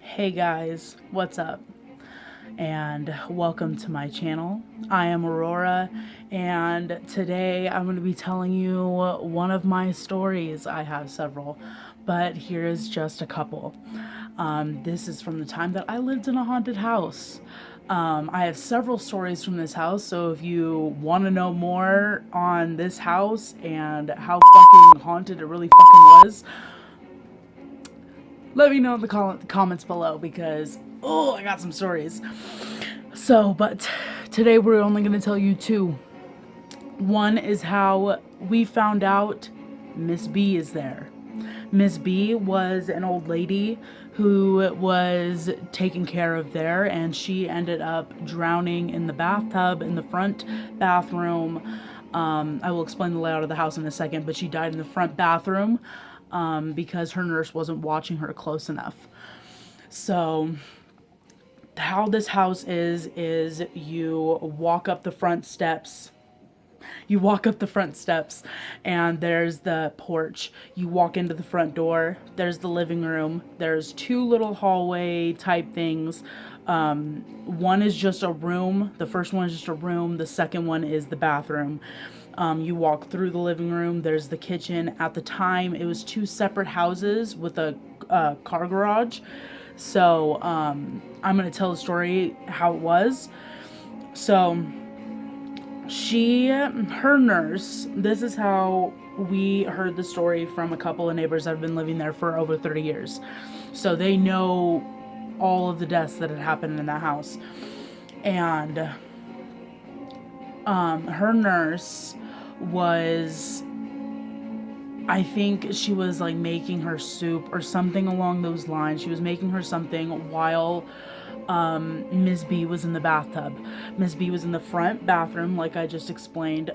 Hey guys, what's up? And welcome to my channel. I am Aurora, and today I'm going to be telling you one of my stories. I have several, but here is just a couple. This is from the time that I lived in a haunted house. I have several stories from this house, so if you want to know more on this house and how fucking haunted it really fucking was, let me know in the comments below because, oh, I got some stories. But today we're only going to tell you two. One is how we found out Miss B is there. Miss B was an old lady who was taken care of there, and she ended up drowning in the bathtub in the front bathroom. I will explain the layout of the house in a second, but she died in the front bathroom because her nurse wasn't watching her close enough. So how this house is you walk up the front steps. You walk up the front steps and there's the porch. You walk into the front door. There's the living room. There's two little hallway type things. One is just a room. The first one is just a room. The second one is the bathroom. You walk through the living room. There's the kitchen. At the time, it was two separate houses with a car garage. So I'm going to tell the story how it was. So her nurse, this is how we heard the story from a couple of neighbors that have been living there for over 30 years. So they know all of the deaths that had happened in that house. And her nurse was, I think she was like making her soup or something along those lines. She was making her something while Ms. B was in the bathtub. Ms. B was in the front bathroom, like I just explained.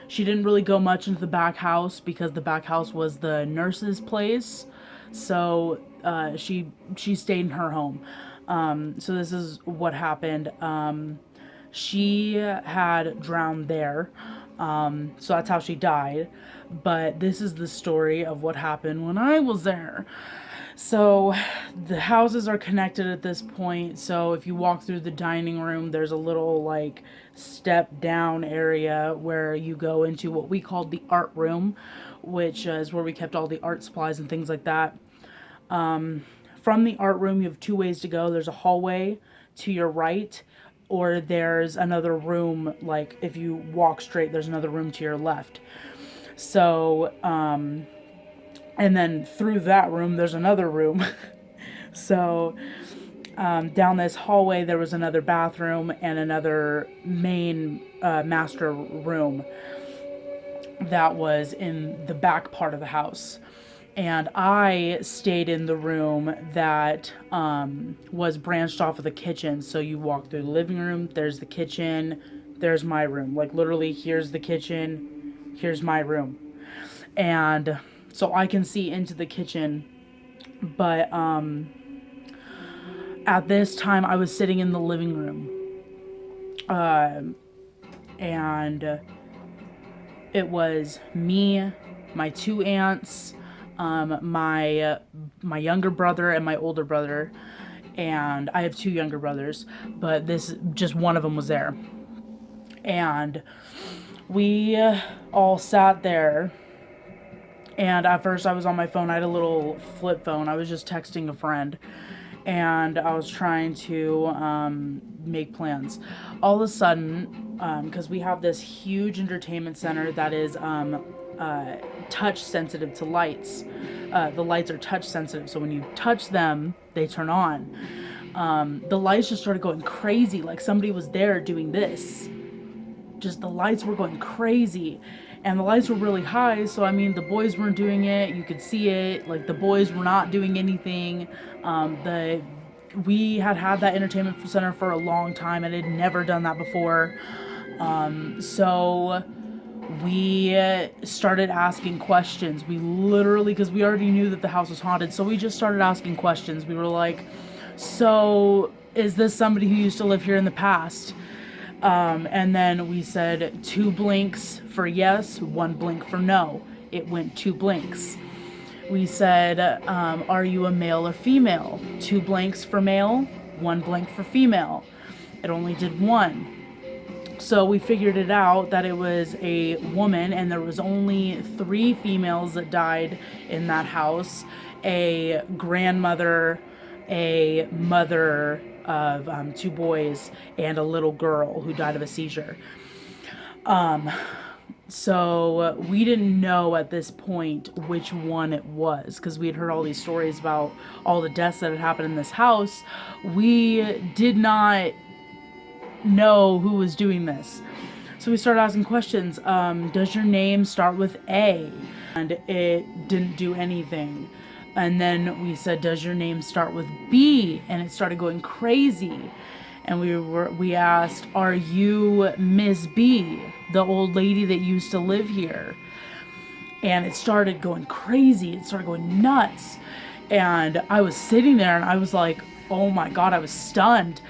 She didn't really go much into the back house because the back house was the nurse's place. So she stayed in her home. So this is what happened. She had drowned there. So that's how she died. But this is the story of what happened when I was there. So the houses are connected at this point. So if you walk through the dining room, there's a little like step down area where you go into what we called the art room, which is where we kept all the art supplies and things like that. From the art room, you have two ways to go. There's a hallway to your right, or there's another room. Like if you walk straight, there's another room to your left. So, and then through that room, there's another room. So, down this hallway, there was another bathroom and another main master room that was in the back part of the house. And I stayed in the room that was branched off of the kitchen. So you walk through the living room, there's the kitchen, there's my room. Like literally, here's the kitchen, here's my room. And so I can see into the kitchen. But at this time, I was sitting in the living room. And it was me, my two aunts, my younger brother and my older brother, and I have two younger brothers, but this just one of them was there, and we all sat there. And at first, I was on my phone. I had a little flip phone. I was just texting a friend, and I was trying to make plans. All of a sudden, because we have this huge entertainment center that is touch sensitive to lights. The lights are touch sensitive, so when you touch them, they turn on. The lights just started going crazy, like somebody was there doing this. Just the lights were going crazy, and the lights were really high. So I mean, the boys weren't doing it. You could see it. Like the boys were not doing anything. We had that entertainment center for a long time and had never done that before. So we started asking questions. We literally, because we already knew that the house was haunted, so we just started asking questions. We were like, so is this somebody who used to live here in the past? And then we said 2 blinks for yes, 1 blink for no. It went 2 blinks. We said, are you a male or female? 2 blanks for male, 1 blank for female. It only did 1. So we figured it out that it was a woman, and there was only 3 females that died in that house: a grandmother, a mother of 2 boys, and a little girl who died of a seizure. So we didn't know at this point which one it was, because we had heard all these stories about all the deaths that had happened in this house. We did not know who was doing this. So we started asking questions. Does your name start with A? And it didn't do anything. And then we said, does your name start with B? And it started going crazy. And we asked, are you Miss B, the old lady that used to live here? And it started going crazy. It started going nuts. And I was sitting there and I was like, oh my God, I was stunned.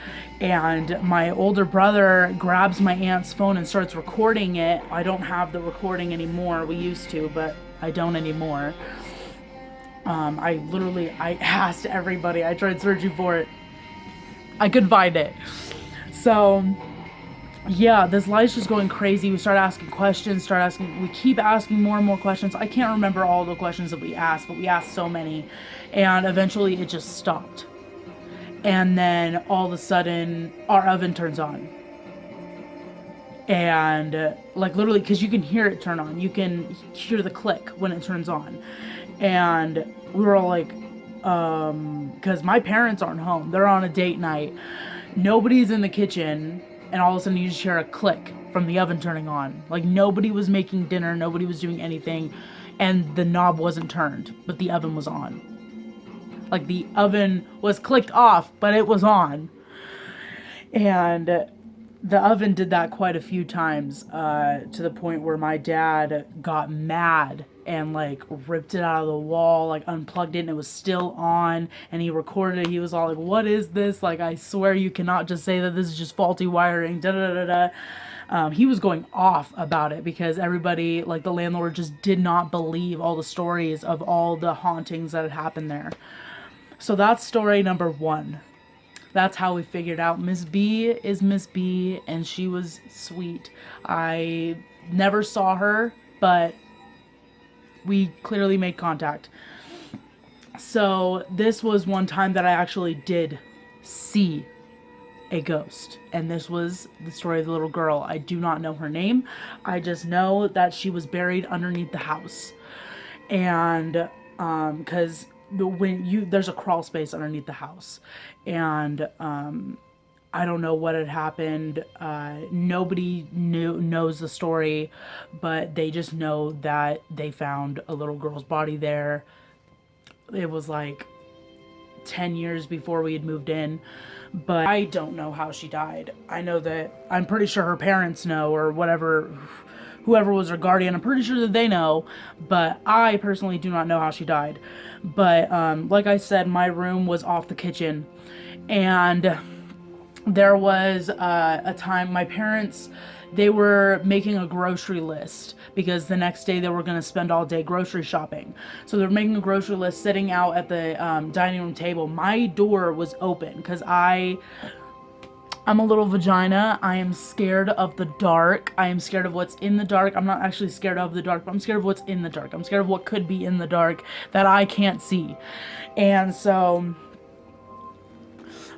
And my older brother grabs my aunt's phone and starts recording it. I don't have the recording anymore. We used to, but I don't anymore. I asked everybody. I tried searching for it. I couldn't find it. So yeah, this light's just going crazy. We start asking questions, we keep asking more and more questions. I can't remember all the questions that we asked, but we asked so many. And eventually it just stopped. And then all of a sudden our oven turns on. And like literally, because you can hear it turn on. You can hear the click when it turns on. And we were all like, because my parents aren't home. They're on a date night. Nobody's in the kitchen. And all of a sudden you just hear a click from the oven turning on. Like nobody was making dinner. Nobody was doing anything. And the knob wasn't turned, but the oven was on. Like the oven was clicked off, but it was on. And the oven did that quite a few times, to the point where my dad got mad and like ripped it out of the wall, like unplugged it, and it was still on, and he recorded it. He was all like, what is this? Like, I swear you cannot just say that this is just faulty wiring, da da da da. He was going off about it because everybody, like the landlord, just did not believe all the stories of all the hauntings that had happened there. So that's story number 1. That's how we figured out Miss B is Miss B, and she was sweet. I never saw her, but we clearly made contact. So this was one time that I actually did see a ghost, and this was the story of the little girl. I do not know her name. I just know that she was buried underneath the house. And because there's a crawl space underneath the house, and I don't know what had happened. Nobody knows the story, but they just know that they found a little girl's body there. It was like 10 years before we had moved in, but I don't know how she died. I know that I'm pretty sure her parents know, or whatever, whoever was her guardian. I'm pretty sure that they know, but I personally do not know how she died. But like I said, my room was off the kitchen, and there was a time my parents, they were making a grocery list because the next day they were going to spend all day grocery shopping. So they were making a grocery list, sitting out at the dining room table. My door was open because I'm a little vagina. I am scared of the dark. I am scared of what's in the dark. I'm not actually scared of the dark, but I'm scared of what's in the dark. I'm scared of what could be in the dark that I can't see. And so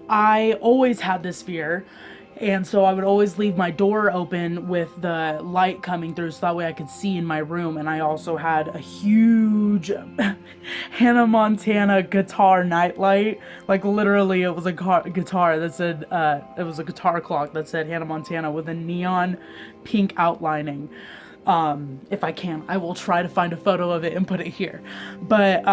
I always had this fear. And so I would always leave my door open with the light coming through so that way I could see in my room. And I also had a huge Hannah Montana guitar nightlight. Like literally it was a guitar that said, it was a guitar clock that said Hannah Montana with a neon pink outlining. If I can, I will try to find a photo of it and put it here. But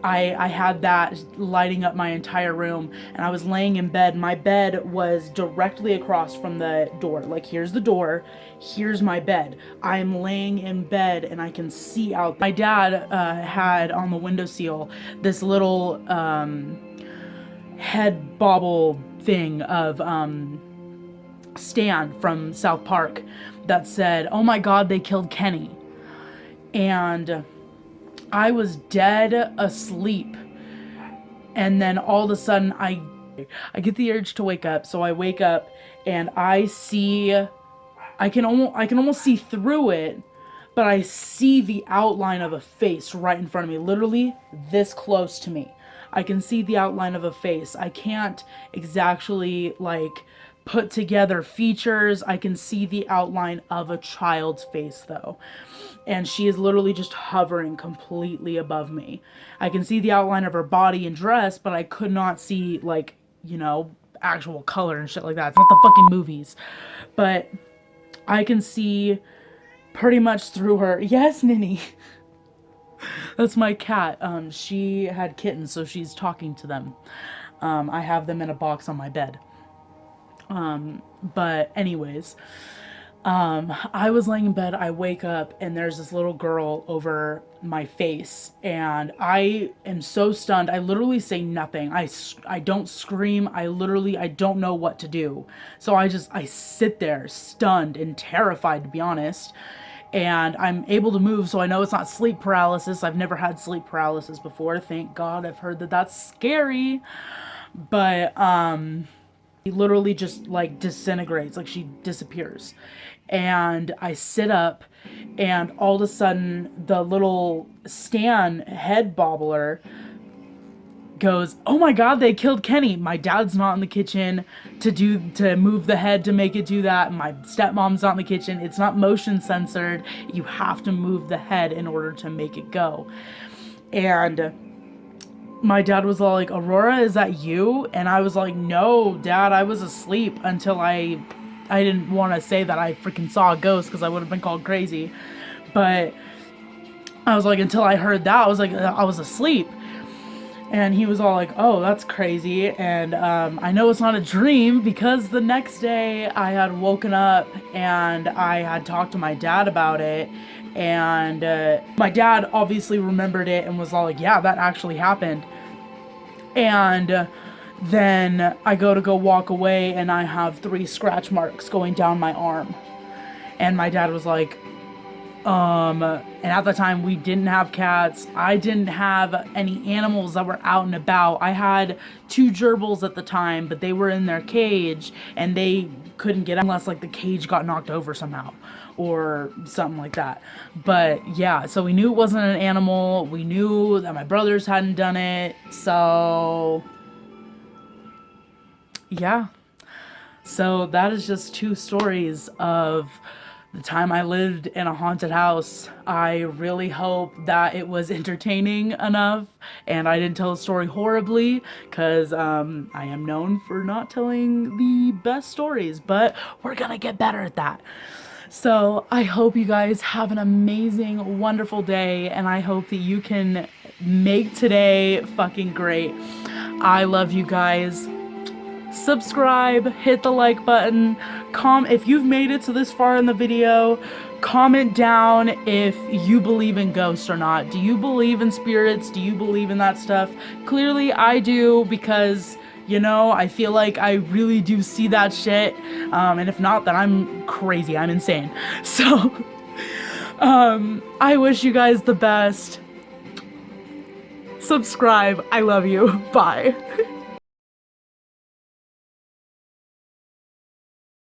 I had that lighting up my entire room, and I was laying in bed. My bed was directly across from the door. Like, here's the door, here's my bed. I'm laying in bed and I can see out. My dad had on the windowsill this little head bobble thing of Stan from South Park that said, "Oh my God, they killed Kenny." And I was dead asleep. And then all of a sudden I get the urge to wake up. So I wake up and I can almost see through it, but I see the outline of a face right in front of me, literally this close to me. I can see the outline of a face. I can't exactly like put together features. I can see the outline of a child's face though. And she is literally just hovering completely above me. I can see the outline of her body and dress, but I could not see like, actual color and shit like that. It's not the fucking movies. But I can see pretty much through her. Yes, Ninny. That's my cat. She had kittens, so she's talking to them. I have them in a box on my bed. But anyways, I was laying in bed, I wake up, and there's this little girl over my face, and I am so stunned. I literally say nothing. I don't scream. I don't know what to do. So I sit there stunned and terrified, to be honest. And I'm able to move, so I know it's not sleep paralysis. I've never had sleep paralysis before. Thank God. I've heard that that's scary. But, she literally just like disintegrates, like she disappears. And I sit up, and all of a sudden the little Stan head bobbler goes, "Oh my God, they killed Kenny." My dad's not in the kitchen to move the head to make it do that. My stepmom's not in the kitchen. It's not motion censored. You have to move the head in order to make it go. And my dad was all like, "Aurora, is that you?" And I was like, "No, Dad, I was asleep," until I didn't want to say that I freaking saw a ghost because I would have been called crazy. But I was like, until I heard that, I was like, I was asleep. And he was all like, "Oh, that's crazy." And I know it's not a dream because the next day I had woken up and I had talked to my dad about it. And my dad obviously remembered it and was all like, "Yeah, that actually happened." And then I go walk away, and I have 3 scratch marks going down my arm. And my dad was like, and at the time we didn't have cats. I didn't have any animals that were out and about. I had 2 gerbils at the time, but they were in their cage and they couldn't get out unless like the cage got knocked over somehow or something like that. But yeah, so we knew it wasn't an animal. We knew that my brothers hadn't done it. So yeah. So that is just 2 stories of the time I lived in a haunted house. I really hope that it was entertaining enough and I didn't tell the story horribly, because I am known for not telling the best stories, but we're gonna get better at that. So I hope you guys have an amazing, wonderful day, and I hope that you can make today fucking great. I love you guys. Subscribe, hit the like button, if you've made it to this far in the video, comment down if you believe in ghosts or not. Do you believe in spirits? Do you believe in that stuff? Clearly I do, because I feel like I really do see that shit. And if not, then I'm crazy. I'm insane. So, I wish you guys the best. Subscribe. I love you. Bye.